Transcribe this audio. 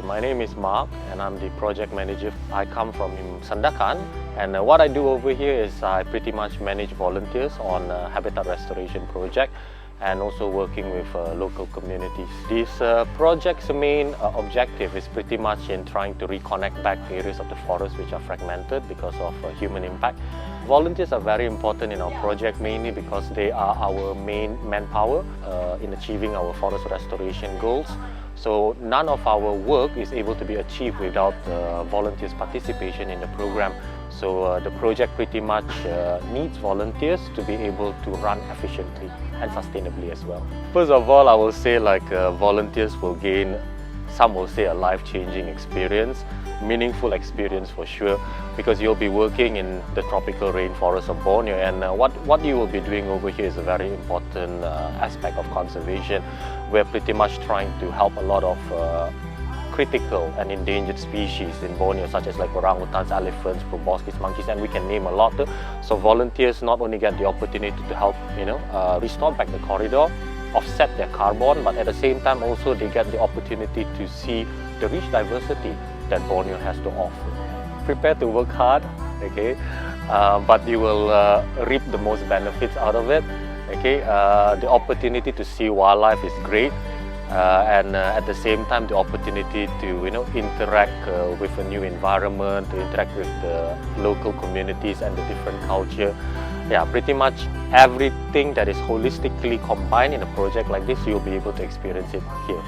My name is Mark and I'm the project manager. I come from Sandakan, and what I do over here is I pretty much manage volunteers on a habitat restoration project and also working with local communities. This project's main objective is pretty much in trying to reconnect back areas of the forest which are fragmented because of human impact. Volunteers are very important in our project, mainly because they are our main manpower in achieving our forest restoration goals. So none of our work is able to be achieved without volunteers' participation in the program. So the project pretty much needs volunteers to be able to run efficiently and sustainably as well. First of all, I will say volunteers will gain, some will say, a life-changing experience, meaningful experience for sure, because you'll be working in the tropical rainforest of Borneo, and what you will be doing over here is a very important aspect of conservation. We're pretty much trying to help a lot of critical and endangered species in Borneo, such as orangutans, elephants, proboscis, monkeys, and we can name a lot. So volunteers not only get the opportunity to help, restore back the corridor, offset their carbon, but at the same time also they get the opportunity to see the rich diversity that Borneo has to offer. Prepare to work hard, okay, but you will reap the most benefits out of it. Okay, the opportunity to see wildlife is great, and at the same time the opportunity to interact with a new environment, to interact with the local communities and the different culture. Yeah, pretty much everything that is holistically combined in a project like this, you'll be able to experience it here.